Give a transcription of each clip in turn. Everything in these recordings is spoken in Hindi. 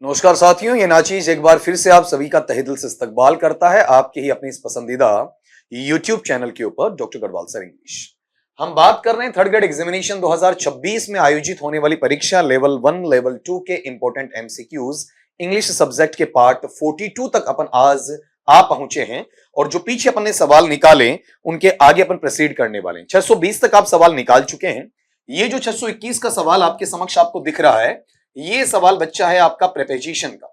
नमस्कार साथियों, ये नाचीज एक बार फिर से आप सभी का तहे दिल से इस्तकबाल करता है आपके ही अपने इस पसंदीदा YouTube चैनल के ऊपर डॉक्टर गढ़वाल सर इंग्लिश। हम बात कर रहे हैं थर्ड ग्रेड एग्जामिनेशन 2026 में आयोजित होने वाली परीक्षा लेवल 1 लेवल 2 के इंपॉर्टेंट एमसीक्यूज इंग्लिश सब्जेक्ट के पार्ट 42 तक अपन आज आ पहुंचे हैं और जो पीछे अपन ने सवाल निकाले उनके आगे अपन प्रोसीड करने वाले हैं। 620 तक आप सवाल निकाल चुके हैं। ये जो 621 का सवाल आपके समक्ष आपको दिख रहा है, ये सवाल बच्चा है आपका प्रीपोजिशन का।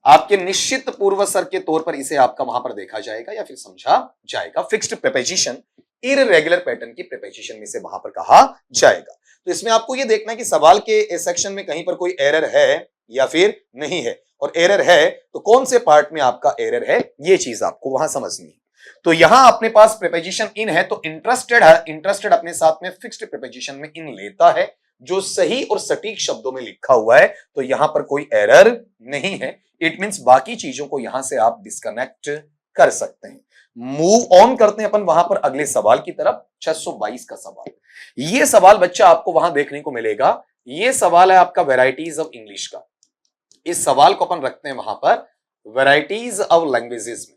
आपके निश्चित पूर्वसर के तौर पर इसे आपका वहां पर देखा जाएगा या फिर समझा जाएगा। फिक्स्ड प्रीपोजिशन इररेगुलर पैटर्न की प्रीपोजिशन में से वहां पर कहा जाएगा। तो इसमें आपको यह देखना है कि सवाल के सेक्शन में कहीं पर कोई एरर है या फिर नहीं है, और एरर है तो कौन से पार्ट में आपका एरर है, ये चीज आपको वहां समझनी है। तो यहां अपने पास प्रीपोजिशन इन है तो इंटरेस्टेड अपने साथ में फिक्स्ड प्रीपोजिशन में इन लेता है जो सही और सटीक शब्दों में लिखा हुआ है, तो यहां पर कोई एरर नहीं है। इट मींस बाकी चीजों को यहां से आप डिस्कनेक्ट कर सकते हैं। मूव ऑन करते हैं अपन वहां पर अगले सवाल की तरफ। 622 का सवाल, ये सवाल बच्चा आपको वहां देखने को मिलेगा। ये सवाल है आपका वैरायटीज ऑफ इंग्लिश का। इस सवाल को अपन रखते हैं वहां पर वैरायटीज ऑफ लैंग्वेजेस में।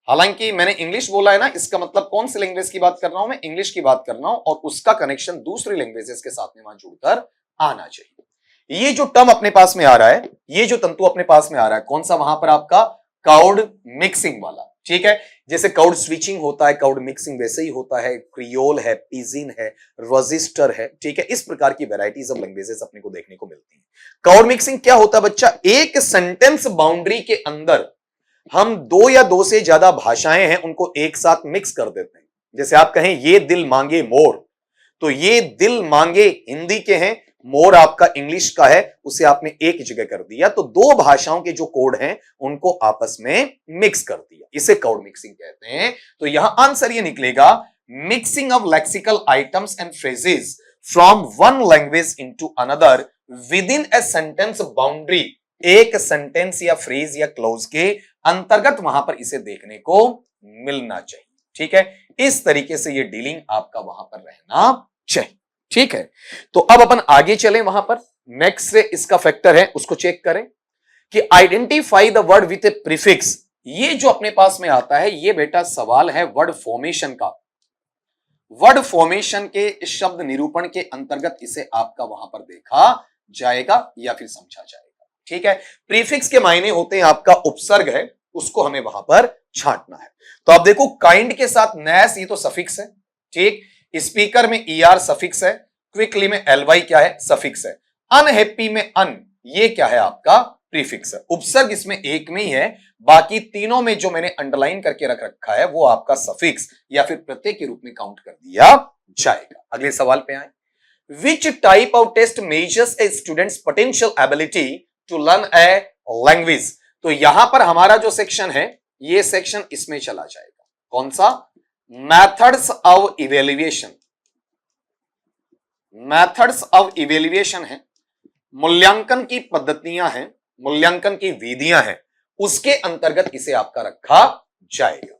हालांकि मैंने इंग्लिश बोला है ना, इसका मतलब कौन सी लैंग्वेज की बात कर रहा हूं, मैं इंग्लिश की बात कर रहा हूं, और उसका कनेक्शन दूसरी लैंग्वेजेस के साथ में वहां जुड़कर आना चाहिए। ये जो टर्म अपने पास में आ रहा है, ये जो तंतु अपने पास में आ रहा है, कौन सा, वहां पर आपका काउड मिक्सिंग वाला। ठीक है, जैसे काउड स्विचिंग होता है, काउड मिक्सिंग वैसे ही होता है। क्रियोल है, पिजिन है, रजिस्टर है। ठीक है, इस प्रकार की वैरायटीज ऑफ लैंग्वेजेस अपने को देखने को मिलती है। काउड मिक्सिंग क्या होता है बच्चा, एक सेंटेंस बाउंड्री के अंदर हम दो या दो से ज्यादा भाषाएं हैं उनको एक साथ मिक्स कर देते हैं। जैसे आप कहें ये दिल मांगे मोर, तो ये दिल मांगे हिंदी के हैं, मोर आपका इंग्लिश का है, उसे आपने एक जगह कर दिया, तो दो भाषाओं के जो कोड हैं उनको आपस में मिक्स कर दिया, इसे कोड मिक्सिंग कहते हैं। तो यहां आंसर ये निकलेगा, mixing of lexical items and phrases from one language into another with in a sentence boundary. एक सेंटेंस या फ्रेज या क्लोज के अंतर्गत वहां पर इसे देखने को मिलना चाहिए। ठीक है, इस तरीके से ये डीलिंग आपका वहां पर रहना चाहिए। ठीक है, तो अब अपन आगे चलें, वहां पर नेक्स्ट से इसका फैक्टर है उसको चेक करें कि identify the word with A prefix. ये जो अपने पास में आता है, ये बेटा सवाल है वर्ड फॉर्मेशन का। वर्ड फॉर्मेशन के शब्द निरूपण के अंतर्गत इसे आपका वहां पर देखा जाएगा या फिर समझा जाएगा। ठीक है, प्रीफिक्स के मायने होते हैं आपका उपसर्ग है, उसको हमें वहां पर छांटना है। तो आप देखो, काइंड के साथ नैस, ये तो सफिक्स है। ठीक, स्पीकर में ER सफिक्स है, क्विकली में LY क्या है, सफिक्स है। अनहैप्पी में अन, ये क्या है आपका प्रीफिक्स है। उपसर्ग इसमें एक में ही है, बाकी तीनों में जो मैंने अंडरलाइन करके रख रखा है वो आपका सफिक्स या फिर प्रत्यय के रूप में काउंट कर दिया जाएगा। अगले सवाल पे आए, which type of test measures a student's potential ability to learn a language. तो यहां पर हमारा जो सेक्शन है, ये सेक्शन इसमें चला जाएगा। कौन सा, methods of evaluation. Methods of evaluation है, मूल्यांकन की पद्धतियां हैं, मूल्यांकन की विधियां हैं, उसके अंतर्गत इसे आपका रखा जाएगा।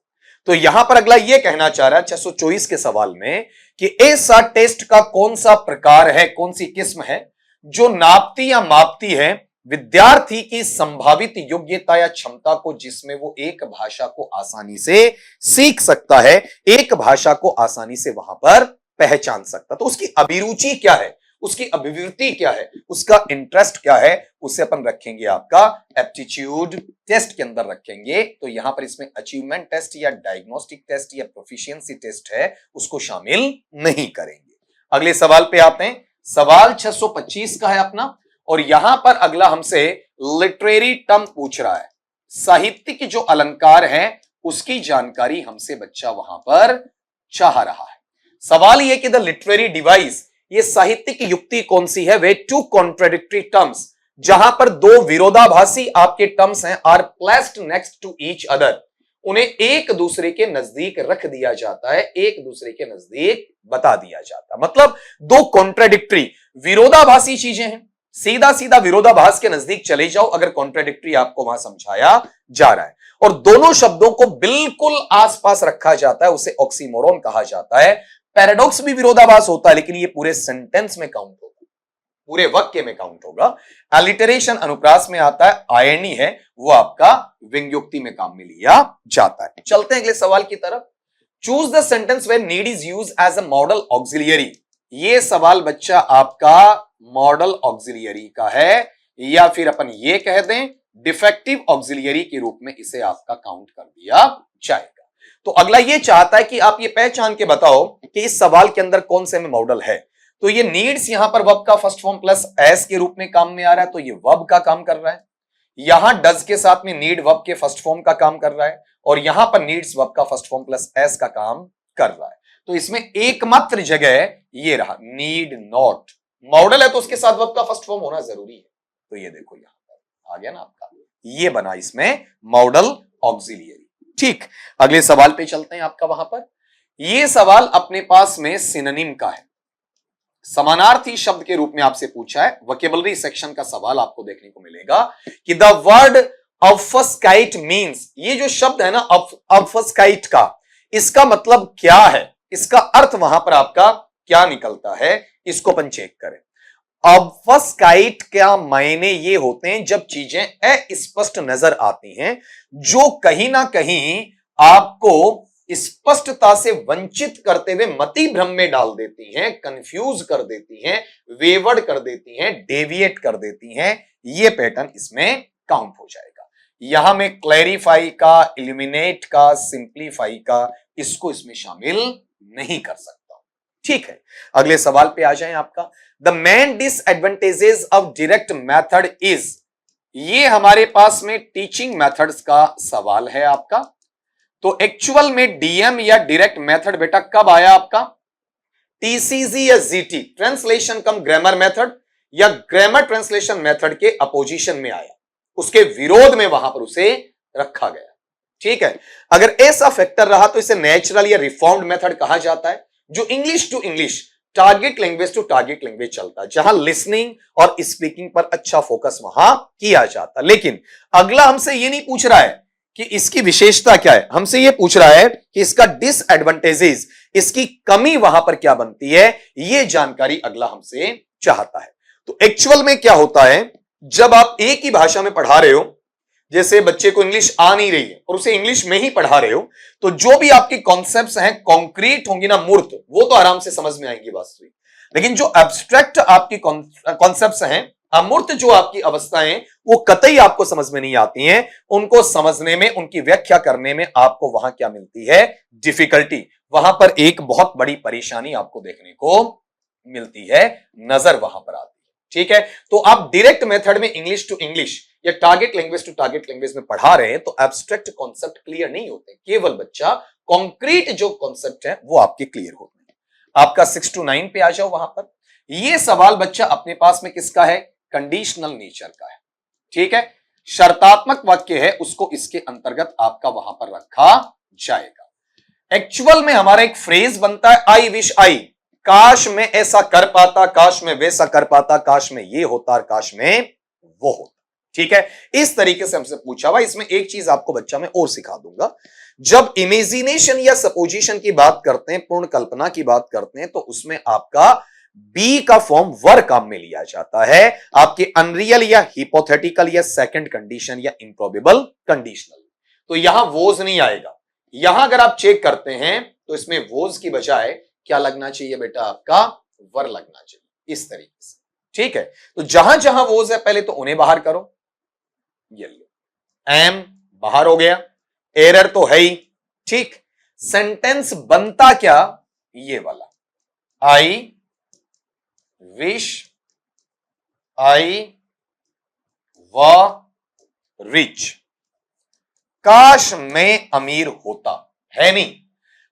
तो यहां पर अगला यह कहना चाह रहा है 624 के सवाल में कि ऐसा टेस्ट का कौन सा प्रकार है, कौन सी किस्म है जो नापती या मापती है विद्यार्थी की संभावित योग्यता या क्षमता को, जिसमें वो एक भाषा को आसानी से सीख सकता है, एक भाषा को आसानी से वहां पर पहचान सकता। तो उसकी अभिरुचि क्या है, उसकी अभिवृत्ति क्या है, उसका इंटरेस्ट क्या है, उसे अपन रखेंगे आपका एप्टीट्यूड टेस्ट के अंदर रखेंगे। तो यहां पर इसमें अचीवमेंट टेस्ट या डायग्नोस्टिक टेस्ट या प्रोफिशिएंसी टेस्ट है, उसको शामिल नहीं करेंगे। अगले सवाल पे आते हैं। सवाल 625 का है अपना, और यहां पर अगला हमसे लिटरेरी टर्म पूछ रहा है। साहित्यिक जो अलंकार है उसकी जानकारी हमसे बच्चा वहां पर चाह रहा है। सवाल यह कि द लिटरेरी डिवाइस, ये साहित्यिक युक्ति कौन सी है, वे टू कॉन्ट्राडिक्टरी टर्म्स, जहां पर दो विरोधाभासी आपके टर्म्स हैं, are placed next to each other, उन्हें एक दूसरे के नजदीक रख दिया जाता है, एक दूसरे के नजदीक बता दिया जाता है। मतलब दो कॉन्ट्राडिक्टरी विरोधाभासी चीजें हैं, सीधा सीधा विरोधाभास के नजदीक चले जाओ अगर कॉन्ट्राडिक्टरी आपको वहां समझाया जा रहा है, और दोनों शब्दों को बिल्कुल आसपास रखा जाता है, उसे ऑक्सीमोरॉन कहा जाता है। पैराडॉक्स भी विरोधाभास होता है, लेकिन ये पूरे सेंटेंस में काउंट होता है। पूरे वाक्य में काउंट होगा। एलिटरेशन अनुप्रास में आता है, आयरनी है वो आपका व्यंग्योक्ति में काम में लिया जाता है। चलते हैं अगले सवाल की तरफ। Choose the sentence where need is use as a modal auxiliary. ये सवाल बच्चा आपका मॉडल ऑक्सिलियरी का है, या फिर अपन ये कह दें डिफेक्टिव ऑक्सिलियरी के रूप में इसे आपका काउंट कर दिया जाएगा। तो अगला ये चाहता है कि आप ये पहचान के बताओ कि इस सवाल के अंदर कौन से में मॉडल है। तो ये नीड्स यहां पर वर्ब का फर्स्ट फॉर्म प्लस एस के रूप में काम में आ रहा है, तो ये वर्ब का काम कर रहा है। यहां डज के साथ में नीड वर्ब के फर्स्ट फॉर्म का काम कर रहा है, और यहां पर नीड्स वर्ब का फर्स्ट फॉर्म प्लस एस का काम कर रहा है। तो इसमें एकमात्र जगह ये रहा नीड नॉट। मॉडल है तो उसके साथ वर्ब का फर्स्ट फॉर्म होना जरूरी है। तो ये देखो यहां पर आ गया ना आपका, ये बना इसमें मॉडल ऑक्सिलियरी। ठीक, अगले सवाल पे चलते हैं आपका। वहां पर ये सवाल अपने पास में सिनोनिम का है, समानार्थी शब्द के रूप में आपसे पूछा है। वोकैबुलरी सेक्शन का सवाल आपको देखने को मिलेगा कि द वर्ड ऑब्फस्काइट मीन्स, ये जो शब्द है ना ऑब्फस्काइट का, इसका मतलब क्या है, इसका अर्थ वहां पर आपका क्या निकलता है, इसको अपन चेक करें। ऑब्फस्काइट का मायने ये होते हैं जब चीजें अस्पष्ट नजर आती हैं, जो कहीं ना कहीं आपको स्पष्टता से वंचित करते हुए मति भ्रम में डाल देती हैं, कंफ्यूज कर देती हैं, वेवर्ड कर देती हैं, डेविएट कर देती हैं। ये पैटर्न इसमें काउंट हो जाएगा। यहां में क्लैरिफाई का, इल्यूमिनेट का, सिंप्लीफाई का, इसको इसमें शामिल नहीं कर सकता। ठीक है, अगले सवाल पे आ जाएं आपका। The main disadvantages of direct method is, ये हमारे पास में टीचिंग मेथड्स का सवाल है आपका। तो एक्चुअल में डीएम या डायरेक्ट मेथड बेटा कब आया आपका, टीसीजी या जीटी, ट्रांसलेशन कम ग्रामर मेथड या ग्रामर ट्रांसलेशन मेथड के अपोजिशन में आया, उसके विरोध में वहां पर उसे रखा गया। ठीक है, अगर ऐसा फैक्टर रहा तो इसे नेचुरल या रिफॉर्म्ड मेथड कहा जाता है, जो English to English, target language to target language चलता है, जहां लिसनिंग और स्पीकिंग पर अच्छा फोकस वहां किया जाता। लेकिन अगला हमसे ये नहीं पूछ रहा है कि इसकी विशेषता क्या है, हमसे ये पूछ रहा है कि इसका डिसएडवांटेजेस, इसकी कमी वहां पर क्या बनती है, ये जानकारी अगला हमसे चाहता है। तो एक्चुअल में क्या होता है, जब आप एक ही भाषा में पढ़ा रहे हो, जैसे बच्चे को इंग्लिश आ नहीं रही है और उसे इंग्लिश में ही पढ़ा रहे हो, तो जो भी आपकी कॉन्सेप्ट्स हैं कॉन्क्रीट होंगी ना, मूर्त, वो तो आराम से समझ में आएंगी वास्तविक। लेकिन जो एब्स्ट्रैक्ट आपकी कॉन्सेप्ट्स हैं, अमूर्त जो आपकी अवस्थाएं, वो कतई आपको समझ में नहीं आती हैं। उनको समझने में, उनकी व्याख्या करने में आपको वहां क्या मिलती है, डिफिकल्टी। वहां पर एक बहुत बड़ी परेशानी आपको देखने को मिलती है, नजर वहां पर आती है। ठीक है, तो आप डायरेक्ट मेथड में इंग्लिश टू इंग्लिश या target language to target language में पढ़ा रहे हैं, तो एब्स्ट्रैक्ट कॉन्सेप्ट क्लियर नहीं होते, केवल बच्चा कॉन्क्रीट जो कॉन्सेप्ट है वो आपके क्लियर होते हैं। आपका 6 to 9 पे आ जाओ। वहां पर ये सवाल बच्चा अपने पास में किसका है, कंडीशनल नेचर का है। ठीक है, शर्तात्मक वाक्य है, उसको इसके अंतर्गत आपका वहां पर रखा जाएगा। एक्चुअल में हमारा एक फ्रेज बनता है, आई विश आई, काश में ऐसा कर पाता, काश में वैसा कर पाता, काश में ये होता और काश में वो होता। ठीक है, इस तरीके से हमसे पूछा हुआ। इसमें एक चीज आपको बच्चा मैं और सिखा दूंगा, जब इमेजिनेशन या सपोजिशन की बात करते हैं, पूर्ण कल्पना की बात करते हैं, तो उसमें आपका बी का फॉर्म वर काम में लिया जाता है, आपके अनरियल या हिपोथेटिकल या सेकंड कंडीशन या इम्प्रोबेबल कंडीशनल। तो यहां वोज नहीं आएगा। यहां अगर आप चेक करते हैं तो इसमें वोज की बजाय क्या लगना चाहिए बेटा, आपका वर लगना चाहिए, इस तरीके से। ठीक है, तो जहां जहां वोज है पहले तो उन्हें बाहर करो। ये लो, एम बाहर हो गया, एरर तो है ही। ठीक, सेंटेंस बनता क्या, ये वाला, आई विश आई व रिच, काश मैं अमीर होता, है नहीं।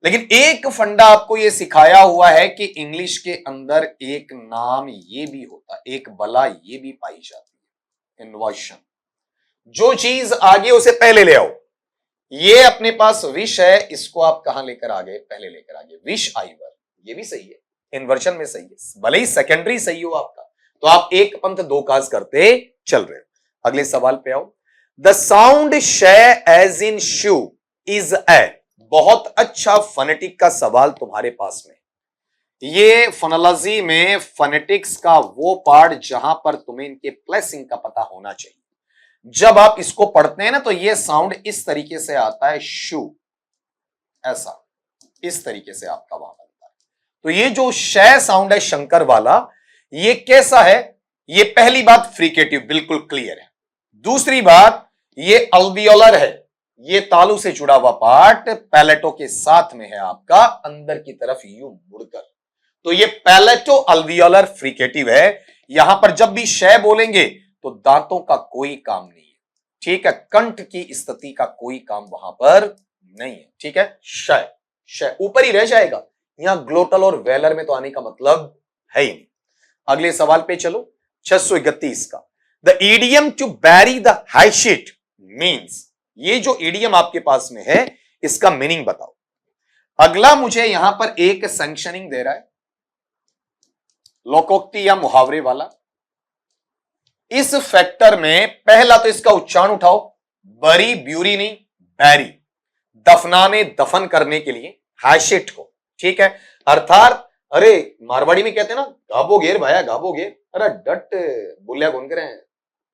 लेकिन एक फंडा आपको यह सिखाया हुआ है कि इंग्लिश के अंदर एक नाम ये भी होता है, एक बला ये भी पाई जाती है, इन्वर्शन। जो चीज आगे उसे पहले ले आओ। ये अपने पास विश है, इसको आप कहां लेकर आ गए, पहले लेकर आ गए, विश आई वर, ये भी सही है, इन्वर्जन में सही है, भले ही सेकेंडरी सही हो आपका, तो आप एक पंथ दो काज करते चल रहे हो। अगले सवाल पे आओ। The sound sh as in shoe is a, बहुत अच्छा फोनेटिक का सवाल तुम्हारे पास में। ये फोनोलॉजी में फोनेटिक्स का वो पार्ट जहां पर तुम्हें इनके प्लेसिंग का पता होना चाहिए। जब आप इसको पढ़ते हैं ना तो ये साउंड इस तरीके से आता है, शू, ऐसा इस तरीके से आपका वहां बनता है। तो ये जो शय साउंड है शंकर वाला, ये कैसा है? ये पहली बात फ्रिकेटिव, बिल्कुल क्लियर है। दूसरी बात, ये अल्वियोलर है, ये तालू से जुड़ा हुआ पार्ट पैलेटो के साथ में है आपका, अंदर की तरफ यूं मुड़कर। तो ये पैलेटो अल्वियोलर फ्रिकेटिव है। यहां पर जब भी शय बोलेंगे तो दांतों का कोई काम नहीं है, ठीक है, कंठ की स्थिति का कोई काम वहां पर नहीं है, ठीक है। शय शय ऊपर ही रह जाएगा, यहां ग्लोटल और वेलर में तो आने का मतलब है ही नहीं। अगले सवाल पे चलो, 631 का, the idiom to bury the hatchet means, ये जो ईडियम आपके पास में है इसका मीनिंग बताओ। अगला मुझे यहां पर एक सैंक्शनिंग दे रहा है, लोकोक्ति या मुहावरे वाला। इस फैक्टर में पहला तो इसका उच्चारण उठाओ, बरी ब्यूरी नहीं, बैरी, दफनाने दफन करने के लिए हाशिट को, ठीक है। अर्थात अरे मारवाड़ी में कहते हैं ना, गाबो घेर भाया गाबो घेर, अरे डट बोलिया कौन करे,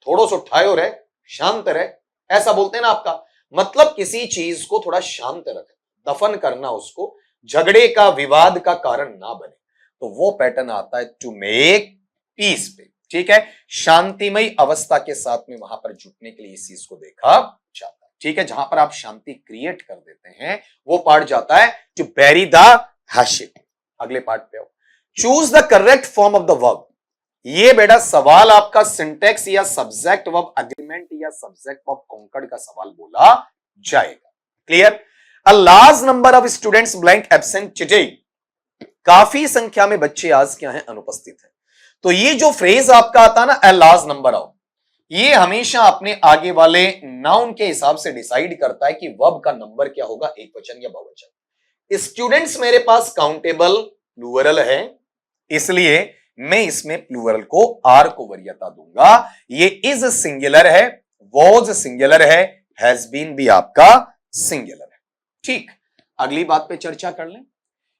थोड़ो सो ठायो रहे, शांत रहे, ऐसा बोलते हैं ना आपका। मतलब किसी चीज को थोड़ा शांत रखे, दफन करना, उसको झगड़े का विवाद का कारण ना बने, तो वो पैटर्न आता है टू मेक पीस पे, ठीक है। शांतिमय अवस्था के साथ में वहां पर जुटने के लिए इस चीज को देखा जाता है, ठीक है। जहां पर आप शांति क्रिएट कर देते हैं वो पार्ट जाता है टू बैरी द हाशिट। अगले पार्ट पे आओ, choose the correct form of the verb. ये बेटा सवाल आपका सिंटेक्स या सब्जेक्ट वर्ब एग्रीमेंट या सब्जेक्ट वर्ब कॉन्कर्ड का सवाल बोला जाएगा। Clear? A large number of students blank absent today, काफी संख्या में बच्चे आज क्या है, अनुपस्थित है। तो ये जो फ्रेज आपका आता है ना, अ लार्ज नंबर ऑफ, ये हमेशा अपने आगे वाले नाउन के हिसाब से डिसाइड करता है कि वर्ब का नंबर क्या होगा, एक वचन या बहुवचन। स्टूडेंट्स मेरे पास काउंटेबल प्लूरल है, इसलिए मैं इसमें प्लूरल को आर को वरीयता दूंगा। ये इज सिंगुलर है, वॉज सिंगुलर है, हैज बीन भी आपका सिंगुलर है, ठीक। अगली बात पे चर्चा कर लें।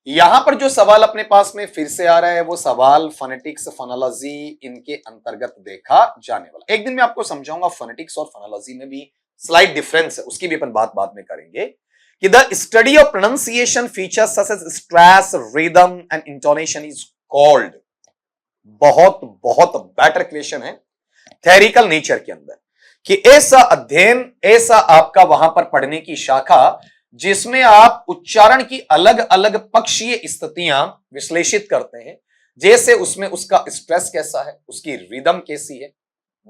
यहां पर जो सवाल अपने पास में फिर से आ रहा है वो सवाल फोनेटिक्स फोनोलॉजी इनके अंतर्गत देखा जाने वाला। एक दिन मैं आपको समझाऊंगा फोनेटिक्स और फोनोलॉजी में भी स्लाइट डिफरेंस है, उसकी भी अपन बात बाद में करेंगे। कि the study of pronunciation features such as stress, rhythm and intonation is called, बहुत बहुत बेटर क्वेश्चन है थ्योरिकल नेचर के अंदर, कि ऐसा अध्ययन, ऐसा आपका वहां पर पढ़ने की शाखा जिसमें आप उच्चारण की अलग अलग पक्षीय स्थितियां विश्लेषित करते हैं। जैसे उसमें उसका स्ट्रेस कैसा है, उसकी रिदम कैसी है,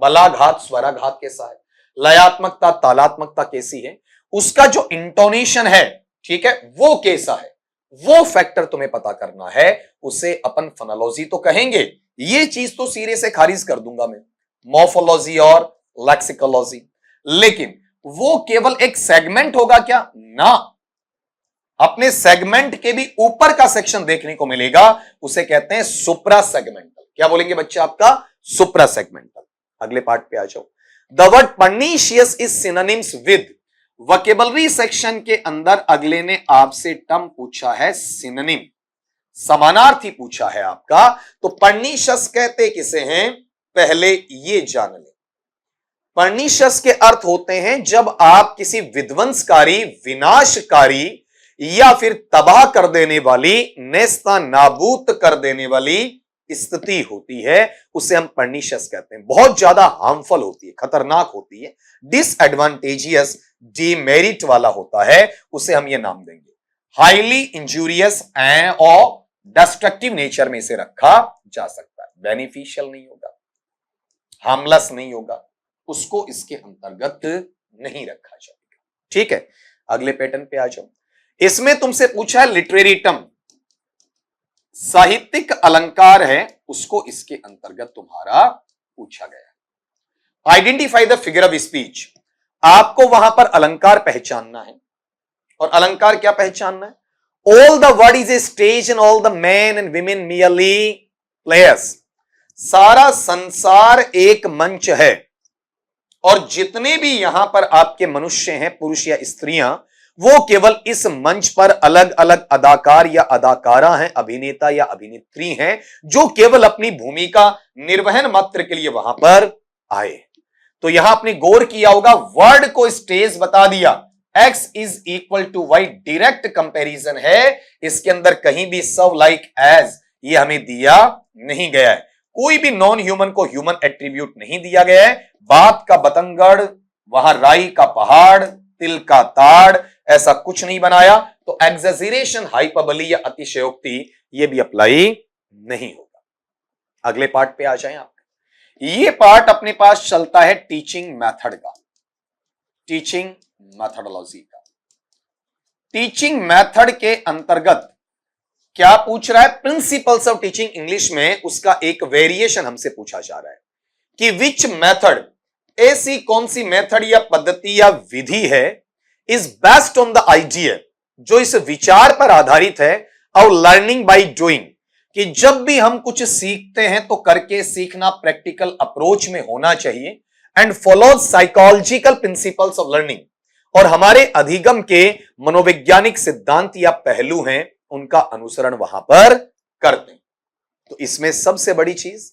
बलाघात स्वराघात कैसा है, लयात्मकता तालात्मकता कैसी है, उसका जो इंटोनेशन है, ठीक है, वो कैसा है, वो फैक्टर तुम्हें पता करना है। उसे अपन फोनोलॉजी तो कहेंगे, ये चीज तो सिरे से खारिज कर दूंगा मैं, मॉर्फोलॉजी और लेक्सिकोलॉजी, लेकिन वो केवल एक सेगमेंट होगा क्या ना, अपने सेगमेंट के भी ऊपर का सेक्शन देखने को मिलेगा, उसे कहते हैं सुप्रा सेगमेंटल। क्या बोलेंगे बच्चे आपका, सुप्रा सेगमेंटल। अगले पार्ट पे आ जाओ। The word pernicious is synonyms with, vocabulary section के अंदर अगले ने आपसे टर्म पूछा है सिनोनिम, समानार्थी पूछा है आपका। तो पर्नीशियस कहते किसे हैं, पहले ये जान ले। पर्नीशियस के अर्थ होते हैं जब आप किसी विध्वंसकारी, विनाशकारी या फिर तबाह कर देने वाली, नेस्ता नाबूद कर देने वाली स्थिति होती है, उसे हम पर्नीशियस कहते हैं। बहुत ज्यादा हार्मफुल होती है, खतरनाक होती है, डिसएडवांटेजियस, डीमेरिट वाला होता है, उसे हम ये नाम देंगे। हाईली इंजूरियस एंड और डिस्ट्रक्टिव नेचर में इसे रखा जा सकता है। बेनिफिशियल नहीं होगा, हार्मलेस नहीं होगा, उसको इसके अंतर्गत नहीं रखा जाएगा, ठीक है। अगले पैटर्न पे आ जाओ। इसमें तुमसे पूछा है लिटरेरी टर्म, साहित्यिक अलंकार है, उसको इसके अंतर्गत तुम्हारा पूछा गया। Identify the figure of speech, आपको वहां पर अलंकार पहचानना है। और अलंकार क्या पहचानना है, all the word is a stage and all the man and women merely players, सारा संसार एक मंच है और जितने भी यहां पर आपके मनुष्य हैं, पुरुष या स्त्रियां, वो केवल इस मंच पर अलग अलग अदाकार या अदाकारा हैं, अभिनेता या अभिनेत्री हैं, जो केवल अपनी भूमिका निर्वहन मात्र के लिए वहां पर आए। तो यहां आपने गौर किया होगा, वर्ड को स्टेज बता दिया, x is equal to y, direct comparison है, इसके अंदर कहीं भी सब लाइक एज ये हमें दिया नहीं गया है, कोई भी नॉन ह्यूमन को ह्यूमन एट्रीब्यूट नहीं दिया गया है। बात का बतंगड़, वहां राई का पहाड़, तिल का ताड़, ऐसा कुछ नहीं बनाया। तो एग्जेजरेशन, हाइपरबली या अतिशयोक्ति ये भी अप्लाई नहीं होगा। अगले पार्ट पे आ जाएं आप। ये पार्ट अपने पास चलता है टीचिंग मेथड का, टीचिंग मेथोडोलॉजी का। टीचिंग मेथड के अंतर्गत क्या पूछ रहा है, प्रिंसिपल्स ऑफ टीचिंग इंग्लिश में उसका एक वेरिएशन हमसे पूछा जा रहा है कि विच मेथड, ऐसी कौन सी मेथड या पद्धति या विधि है, is based on the idea, जो इस विचार पर आधारित है, और लर्निंग बाय डूइंग, कि जब भी हम कुछ सीखते हैं तो करके सीखना प्रैक्टिकल अप्रोच में होना चाहिए, and follows psychological principles of learning, और हमारे अधिगम के मनोवैज्ञानिक सिद्धांत या पहलू हैं उनका अनुसरण वहां पर करते हैं। तो इसमें सबसे बड़ी चीज,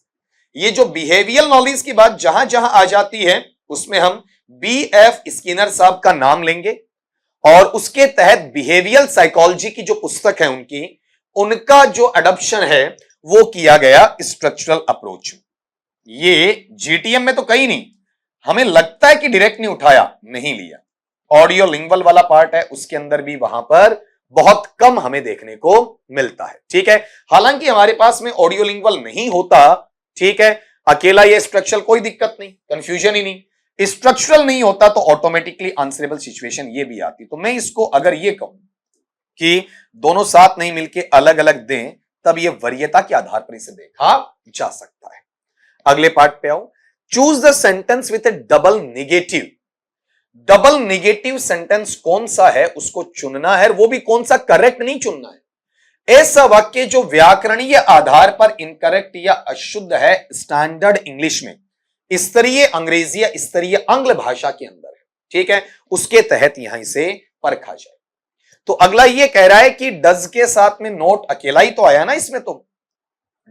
ये जो बिहेवियरल नॉलेज की बात जहां जहां आ जाती है, उसमें हम B.F. स्किनर साहब का नाम लेंगे, और उसके तहत बिहेवियरल साइकोलॉजी की जो पुस्तक है उनका जो अडॉप्शन है वो किया गया स्ट्रक्चरल अप्रोच। ये GTM में तो कहीं नहीं, हमें लगता है कि डायरेक्ट नहीं उठाया, नहीं लिया। ऑडियो लिंगुअल वाला पार्ट है, उसके अंदर भी वहां पर बहुत कम हमें देखने को मिलता है। ठीक है, हालांकि हमारे पास में ऑडियो लिंगुअल नहीं होता, ठीक है, अकेला ये स्ट्रक्चरल कोई दिक्कत नहीं, कंफ्यूजन ही नहीं। स्ट्रक्चरल नहीं होता तो ऑटोमेटिकली आंसरेबल सिचुएशन ये भी आती। तो मैं इसको अगर ये कहूं कि दोनों साथ नहीं मिलके अलग अलग दें, तब ये वरीयता के आधार पर इसे देखा जा सकता है। अगले पार्ट पे आओ, choose the sentence with A double negative. Double negative sentence कौन सा है उसको चुनना है, वो भी कौन सा, करेक्ट नहीं चुनना है। ऐसा वाक्य जो व्याकरणीय आधार पर इनकरेक्ट या अशुद्ध है स्टैंडर्ड इंग्लिश में, स्तरीय अंग्रेजी या स्तरीय आंग्ल भाषा के अंदर है, ठीक है, उसके तहत यहां इसे परखा जाए। तो अगला ये कह रहा है कि डज के साथ में नोट अकेला ही तो आया ना, इसमें तो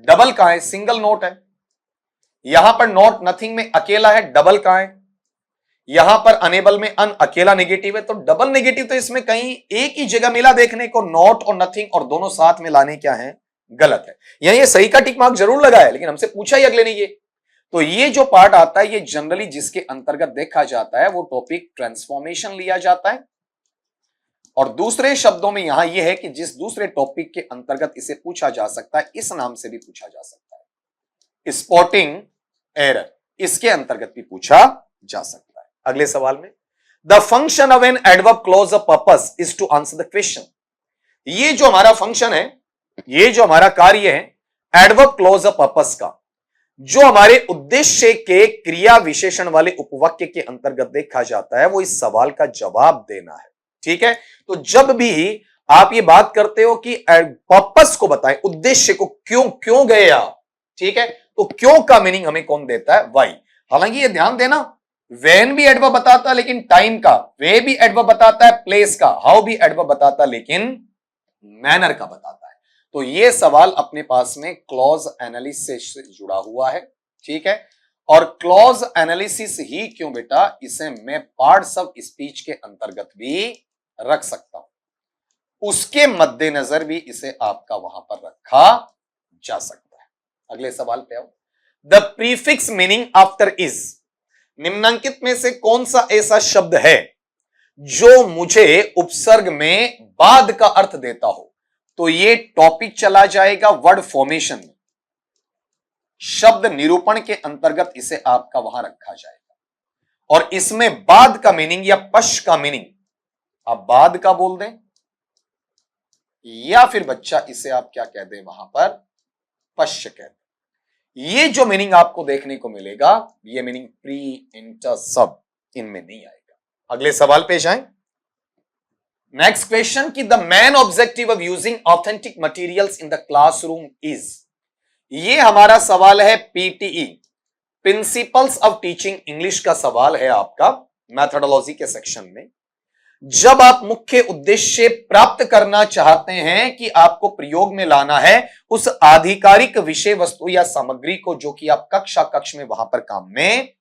डबल कहां है, सिंगल नोट है। यहां पर नॉट नथिंग में अकेला है, डबल कहां है। यहां पर अनेबल में अन अकेला नेगेटिव है, तो डबल नेगेटिव तो इसमें कहीं एक ही जगह मिला देखने को, नॉट और नथिंग, और दोनों साथ में लाने क्या है, गलत है। यहां ये सही का टिक मार्क जरूर लगा है, लेकिन हमसे पूछा ही अगले ने ये। तो ये जो पार्ट आता है, ये जनरली जिसके अंतर्गत देखा जाता है वो टॉपिक ट्रांसफॉर्मेशन लिया जाता है, और दूसरे शब्दों में यहां यह है कि जिस दूसरे टॉपिक के अंतर्गत इसे पूछा जा सकता है, इस नाम से भी पूछा जा सकता है, स्पॉटिंग एरर, इसके अंतर्गत भी पूछा जा सकता है। अगले सवाल में, the function of an adverb clause of purpose is to answer the question. ये जो हमारा फंक्शन है, ये जो हमारा कार्य है एडवर्ब क्लॉज ऑफ पर्पस का, जो हमारे उद्देश्य के क्रिया विशेषण वाले उपवाक्य के अंतर्गत देखा जाता है, वो इस सवाल का जवाब देना है। ठीक है, तो जब भी आप ये बात करते हो कि पर्पस को बताएं, उद्देश्य को, क्यों गए आप, ठीक है, तो क्यों का मीनिंग हमें कौन देता है, वाई। हालांकि ये ध्यान देना, व्हेन भी एडवर्ब बताता है लेकिन टाइम का, वे भी एडवर्ब बताता है प्लेस का, हाउ भी एडवर्ब बताता है लेकिन मैनर का बताता है। तो ये सवाल अपने पास में क्लॉज एनालिसिस से जुड़ा हुआ है, ठीक है, और क्लॉज एनालिसिस ही क्यों बेटा, इसे मैं पार्ट्स ऑफ स्पीच के अंतर्गत भी रख सकता हूं, उसके मद्देनजर भी इसे आपका वहां पर रखा जा सकता है। अगले सवाल पे आओ, the prefix meaning after is, निम्नलिखित में से कौन सा ऐसा शब्द है जो मुझे उपसर्ग में बाद का अर्थ देता हो। तो ये टॉपिक चला जाएगा वर्ड फॉर्मेशन में, शब्द निरूपण के अंतर्गत इसे आपका वहां रखा जाएगा, और इसमें बाद का मीनिंग या पश का मीनिंग आप बाद का बोल दें, या फिर बच्चा इसे आप क्या कह दें वहां पर, पश्च कह दें। ये जो मीनिंग आपको देखने को मिलेगा, ये मीनिंग प्री, इंटर, सब इनमें नहीं आएगा। अगले सवाल पे जाएं। नेक्स्ट क्वेश्चन की the main objective of using authentic materials in the classroom is, ये हमारा सवाल है PTE, principles of teaching English का सवाल है आपका मैथोडोलॉजी के सेक्शन में। जब आप मुख्य उद्देश्य प्राप्त करना चाहते हैं कि आपको प्रयोग में लाना है उस आधिकारिक विषय वस्तु या सामग्री को जो कि आप कक्ष में वहां पर काम में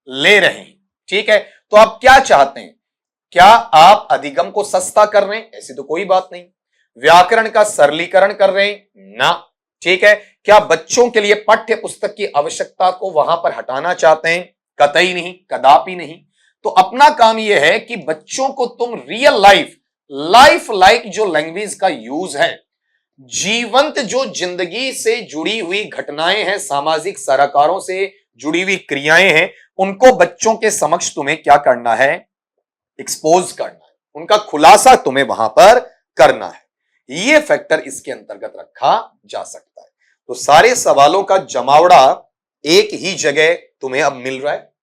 ले रहे हैं, ठीक है। तो आप क्या चाहते हैं? क्या आप अधिगम को सस्ता कर रहे हैं? ऐसी तो कोई बात नहीं। व्याकरण का सरलीकरण कर रहे हैं? ना, ठीक है। क्या बच्चों के लिए पाठ्य पुस्तक की आवश्यकता को वहां पर हटाना चाहते हैं? कतई नहीं, कदापि नहीं। तो अपना काम यह है कि बच्चों को तुम रियल लाइफ लाइक जो लैंग्वेज का यूज है, जीवंत जो जिंदगी से जुड़ी हुई घटनाएं हैं, सामाजिक सरोकारों से जुड़ी हुई क्रियाएं हैं, उनको बच्चों के समक्ष तुम्हें क्या करना है? एक्सपोज करना है, उनका खुलासा तुम्हें वहां पर करना है। यह फैक्टर इसके अंतर्गत रखा जा सकता है। तो सारे सवालों का जमावड़ा एक ही जगह तुम्हें अब मिल रहा है।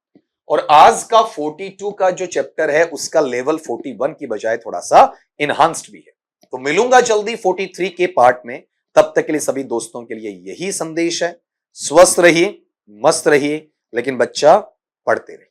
और आज का 42 का जो चैप्टर है उसका लेवल 41 की बजाय थोड़ा सा इनहांस्ड भी है। तो मिलूंगा जल्दी 43 के पार्ट में। तब तक के लिए सभी दोस्तों के लिए यही संदेश है, स्वस्थ रहिए, मस्त रहिए, लेकिन बच्चा पढ़ते रहिए।